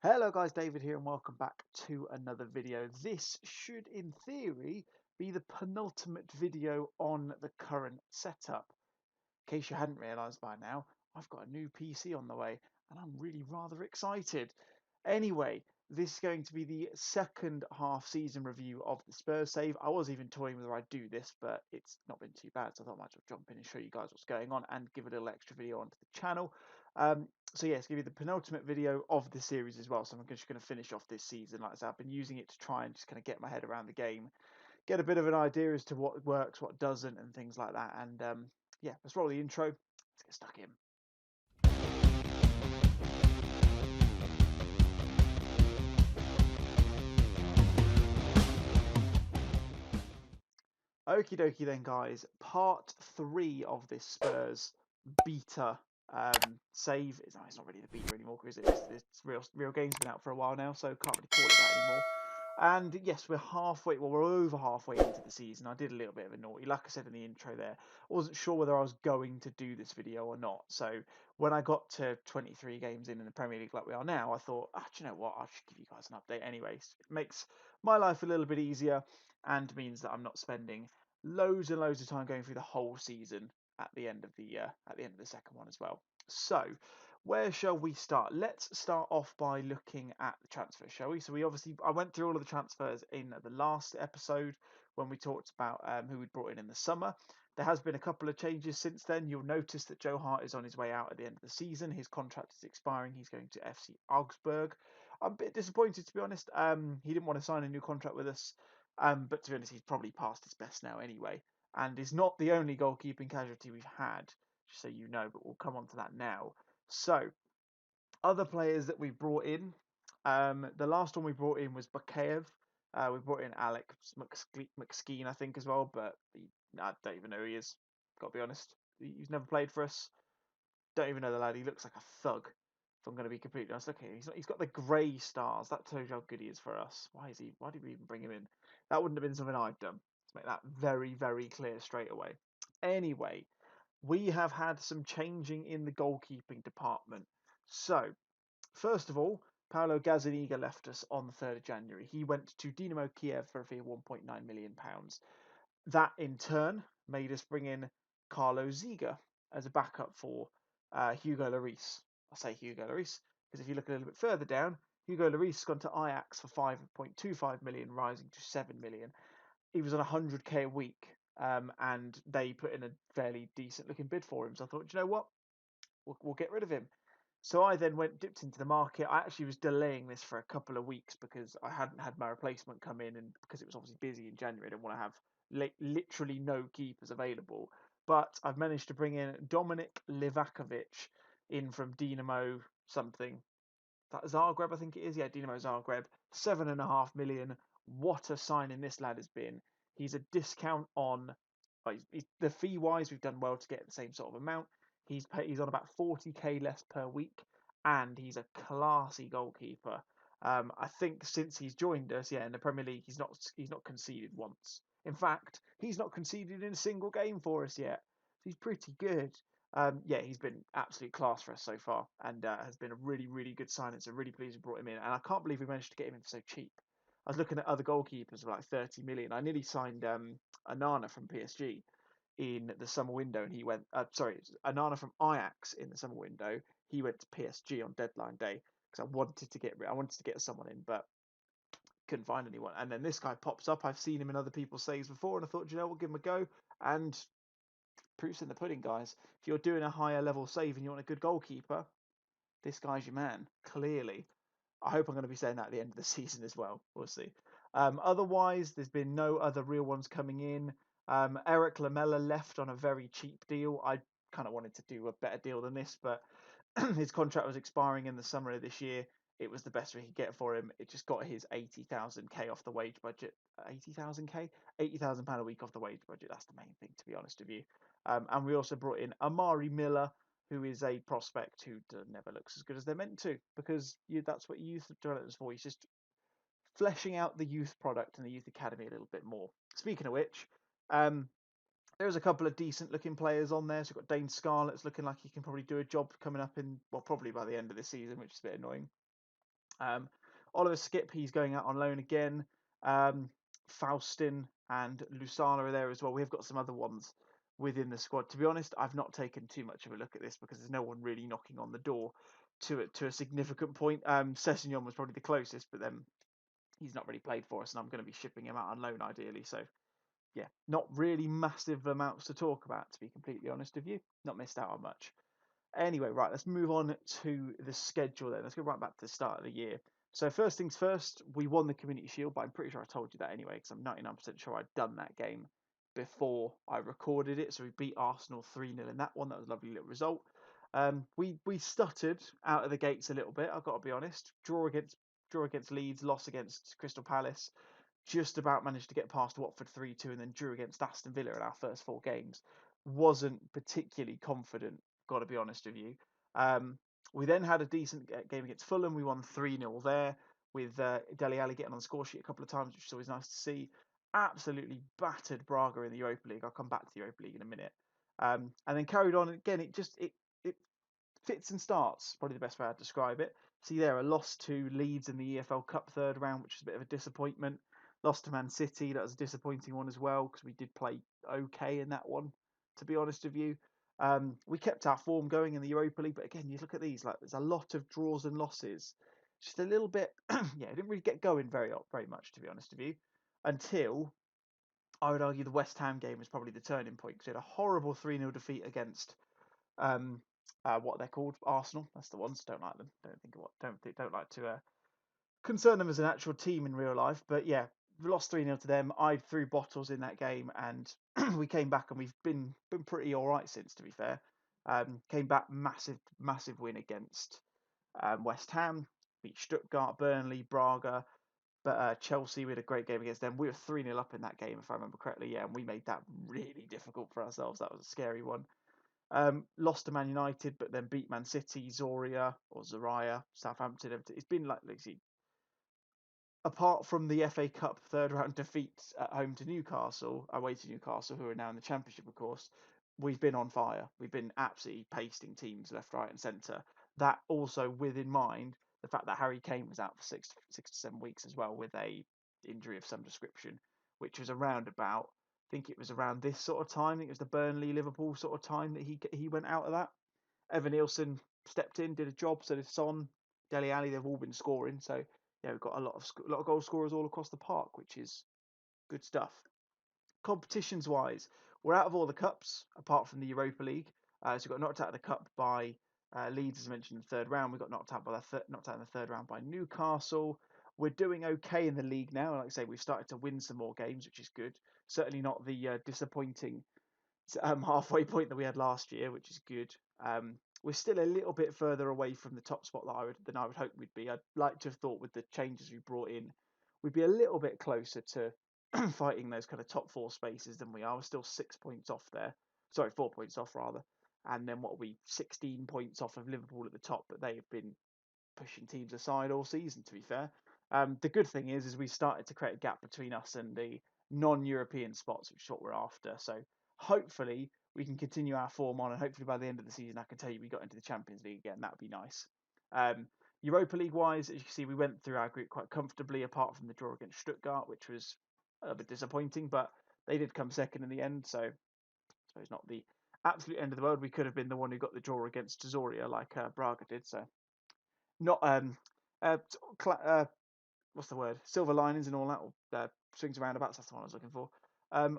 Hello guys, David here and welcome back to another video. This should in theory be the penultimate video on the current setup. In case you hadn't realised by now, I've got a new PC on the way and I'm really rather excited. Anyway, this is going to be the second half season review of the Spurs save. I was even toying whether I'd do this, but it's not been too bad, so I thought I might as well jump in and show you guys what's going on and give a little extra video onto the channel. So yeah, it's going to be the penultimate video of the series as well, so I'm just going to finish off this season. Like I said, I've been using it to try and just kind of get my head around the game, get a bit of an idea as to what works, what doesn't, and things like that. And yeah, let's roll the intro. Let's get stuck in. Okie dokie then, guys. Part 3 of this Spurs beta save. It's not really the beta anymore because it's real game's been out for a while now, so can't really call it that anymore. And yes, we're halfway, well, we're over halfway into the season. I did a little bit of a naughty, like I said in the intro there. I wasn't sure whether I was going to do this video or not. So when I got to 23 games in the Premier League like we are now, I thought, do you know what? I should give you guys an update anyways. It makes my life a little bit easier and means that I'm not spending loads and loads of time going through the whole season at the end of the second one as well. So where shall we start? Let's start off by looking at the transfers, shall we? So I went through all of the transfers in the last episode when we talked about who we'd brought in the summer. There has been a couple of changes since then. You'll notice that Joe Hart is on his way out at the end of the season. His contract is expiring. He's going to FC Augsburg. I'm a bit disappointed, to be honest. He didn't want to sign a new contract with us, but to be honest, he's probably past his best now anyway, and is not the only goalkeeping casualty we've had, just so you know. But we'll come on to that now. So, other players that we brought in. The last one we brought in was Bakayev. We brought in Alex McSkeen, I think, as well, but I don't even know who he is. Got to be honest. He's never played for us. Don't even know the lad. He looks like a thug. If I'm going to be completely honest, look, he's got the grey stars. That tells you how good he is for us. Why is he? Why did we even bring him in? That wouldn't have been something I'd done. Let's make that very, very clear straight away. Anyway, we have had some changing in the goalkeeping department. So, first of all, Paolo Gazzaniga left us on the 3rd of January. He went to Dynamo Kiev for a fee of £1.9 million. That, in turn, made us bring in Carlo Ziga as a backup for Hugo Lloris. I say Hugo Lloris because if you look a little bit further down, Hugo Lloris has gone to Ajax for 5.25 million, rising to 7 million. He was on 100k a week, and they put in a fairly decent looking bid for him. So I thought, you know what, we'll get rid of him. So I then dipped into the market. I actually was delaying this for a couple of weeks because I hadn't had my replacement come in, and because it was obviously busy in January, I didn't want to have literally no keepers available. But I've managed to bring in Dominik Livakovic in from Dinamo something. That Zagreb, I think it is. Yeah, Dinamo Zagreb. 7.5 million. What a signing this lad has been. He's a discount on the fee wise. We've done well to get the same sort of amount. He's on about 40k less per week, and he's a classy goalkeeper. I think since he's joined us, yeah, in the Premier League, he's not conceded once. In fact, he's not conceded in a single game for us yet. He's pretty good. Yeah, he's been absolute class for us so far, and has been a really, really good signing. So really pleased we brought him in, and I can't believe we managed to get him in for so cheap. I was looking at other goalkeepers for like 30 million. I nearly signed Anana from PSG in the summer window, and he went. Sorry, Anana from Ajax in the summer window. He went to PSG on deadline day because I wanted to get someone in, but couldn't find anyone. And then this guy pops up. I've seen him in other people's saves before, and I thought, you know, we'll give him a go. And proof's in the pudding, guys. If you're doing a higher level save and you want a good goalkeeper, this guy's your man, clearly. I hope I'm going to be saying that at the end of the season as well. We'll see. Otherwise, there's been no other real ones coming in. Eric Lamela left on a very cheap deal. I kind of wanted to do a better deal than this, but his contract was expiring in the summer of this year. It was the best we could get for him. It just got his 80,000k off the wage budget. 80,000k, £80,000 a week off the wage budget. That's the main thing, to be honest with you. And we also brought in Amari Miller, who is a prospect who never looks as good as they're meant to, because that's what youth development is for. He's just fleshing out the youth product and the youth academy a little bit more. Speaking of which, there's a couple of decent looking players on there. So we've got Dane Scarlett's looking like he can probably do a job coming up in, well, probably by the end of the season, which is a bit annoying. Um, Oliver Skip, he's going out on loan again. Faustin and Lusana are there as well. We've got some other ones within the squad. To be honest, I've not taken too much of a look at this because there's no one really knocking on the door to a significant point. Sessegnon was probably the closest, but then he's not really played for us, and I'm going to be shipping him out on loan ideally. So yeah, not really massive amounts to talk about, to be completely honest with you. Not missed out on much. Anyway, right, let's move on to the schedule then. Let's go right back to the start of the year. So first things first, we won the Community Shield, but I'm pretty sure I told you that anyway, because I'm 99% sure I'd done that game before I recorded it. So we beat Arsenal 3-0 in that one. That was a lovely little result. We stuttered out of the gates a little bit, I've got to be honest. Draw against Leeds, loss against Crystal Palace, just about managed to get past Watford 3-2, and then drew against Aston Villa in our first 4 games. Wasn't particularly confident, got to be honest with you. We then had a decent game against Fulham. We won 3-0 there, with Dele Alli getting on the score sheet a couple of times, which is always nice to see. Absolutely battered Braga in the Europa League. I'll come back to the Europa League in a minute. And then carried on again. It fits and starts, probably the best way I'd describe it. See there, a loss to Leeds in the EFL Cup third round, which is a bit of a disappointment. Lost to Man City, that was a disappointing one as well, because we did play okay in that one, to be honest with you. We kept our form going in the Europa League, but again, you look at these, like there's a lot of draws and losses. Just a little bit, yeah, it didn't really get going very much, to be honest with you, until I would argue the West Ham game was probably the turning point, because we had a horrible 3-0 defeat against um, what they're called, Arsenal. That's the ones. Don't like them. Don't like to concern them as an actual team in real life. But yeah, we lost 3-0 to them. I threw bottles in that game, and we came back, and we've been pretty all right since. To be fair, came back massive win against West Ham, beat Stuttgart, Burnley, Braga. But Chelsea, we had a great game against them. We were 3-0 up in that game, if I remember correctly. Yeah, and we made that really difficult for ourselves. That was a scary one. Lost to Man United, but then beat Man City, Zoria, Southampton. It's been like, apart from the FA Cup third round defeat at home to Newcastle, away to Newcastle, who are now in the Championship, of course, we've been on fire. We've been absolutely pasting teams left, right, and centre. That also with in mind the fact that Harry Kane was out for 6 to 7 weeks as well, with a injury of some description, which was around about. I think it was around this sort of time. I think it was the Burnley Liverpool sort of time that he went out of that. Evan Nielsen stepped in, did a job. So did Son, Dele Alli. They've all been scoring. So yeah, we've got a lot of goal scorers all across the park, which is good stuff. Competitions wise, we're out of all the cups apart from the Europa League. So we got knocked out of the cup by Leeds, as I mentioned in the third round. We got knocked out in the third round by Newcastle. We're doing okay in the league now. Like I say, we've started to win some more games, which is good. Certainly not the disappointing halfway point that we had last year, which is good. We're still a little bit further away from the top spot than I would hope we'd be. I'd like to have thought with the changes we brought in, we'd be a little bit closer to fighting those kind of top 4 spaces than we are. We're still 6 points off there. Sorry, 4 points off rather. And then what are we, 16 points off of Liverpool at the top, but they have been pushing teams aside all season, to be fair. The good thing is we started to create a gap between us and the non-European spots, which is what we're after. So hopefully we can continue our form on, and hopefully by the end of the season, I can tell you we got into the Champions League again. That would be nice. Europa League wise, as you can see, we went through our group quite comfortably, apart from the draw against Stuttgart, which was a bit disappointing, but they did come second in the end. So I suppose not the absolute end of the world. We could have been the one who got the draw against Zoria, like Braga did. So not uh, what's the word? Silver linings and all that, swings and roundabouts. That's the one I was looking for.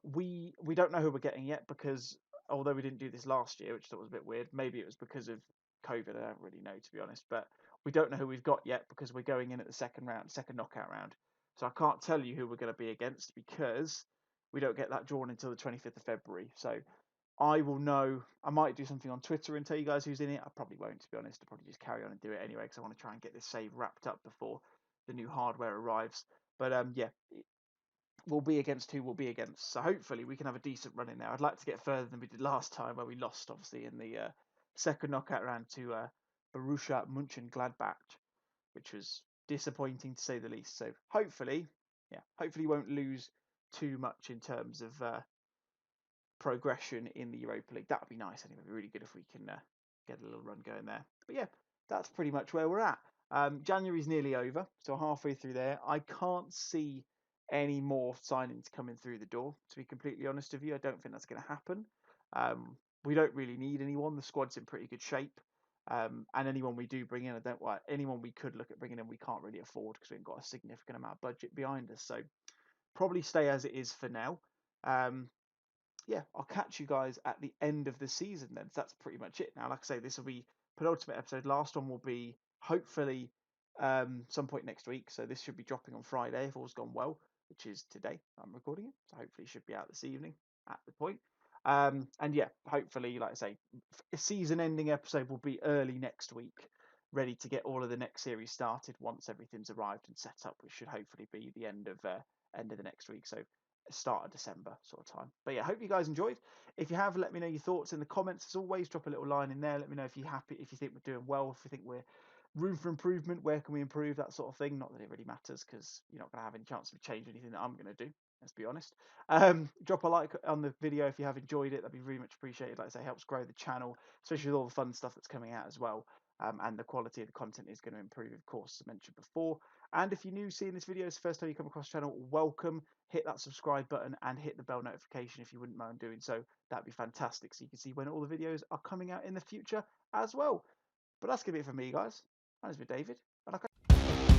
We don't know who we're getting yet, because although we didn't do this last year, which I thought was a bit weird, maybe it was because of COVID. I don't really know, to be honest. But we don't know who we've got yet, because we're going in at the second knockout round. So I can't tell you who we're going to be against, because we don't get that drawn until the 25th of February. So I will know. I might do something on Twitter and tell you guys who's in it. I probably won't, to be honest. I'll probably just carry on and do it anyway, because I want to try and get this save wrapped up before the new hardware arrives. But yeah, we'll be against who we'll be against. So hopefully we can have a decent run in there. I'd like to get further than we did last time, where we lost, obviously, in the second knockout round to Borussia Mönchengladbach, which was disappointing to say the least. So hopefully, yeah, hopefully we won't lose too much in terms of progression in the Europa League. That would be nice anyway. It'd be really good if we can get a little run going there. But yeah, that's pretty much where we're at. January's nearly over, so halfway through there. I can't see any more signings coming through the door. To be completely honest with you, I don't think that's going to happen. We don't really need anyone. The squad's in pretty good shape. And anyone we do bring in, I don't want anyone we could look at bringing in, we can't really afford because we've got a significant amount of budget behind us. So probably stay as it is for now. Um, yeah, I'll catch you guys at the end of the season then. So that's pretty much it. Now, like I say, this will be penultimate episode. Last one will be hopefully some point next week. So this should be dropping on Friday if all's gone well, which is today. I'm recording it. So hopefully it should be out this evening at the point. And yeah, hopefully, like I say, a season ending episode will be early next week, ready to get all of the next series started once everything's arrived and set up, which should hopefully be the end of the next week. So start of December sort of time. But yeah, hope you guys enjoyed. If you have, let me know your thoughts in the comments. As always, drop a little line in there. Let me know if you're happy, if you think we're doing well, if you think we're room for improvement, where can we improve, that sort of thing. Not that it really matters because you're not going to have any chance to change anything that I'm going to do. Let's be honest. Drop a like on the video if you have enjoyed it. That'd be really much appreciated. Like I say, helps grow the channel, especially with all the fun stuff that's coming out as well. And the quality of the content is going to improve, of course, as mentioned before. And if you're new seeing this video, it's the first time you come across the channel, welcome. Hit that subscribe button and hit the bell notification if you wouldn't mind doing so. That'd be fantastic, so you can see when all the videos are coming out in the future as well. But that's going to be it for me, guys. My name's been David, and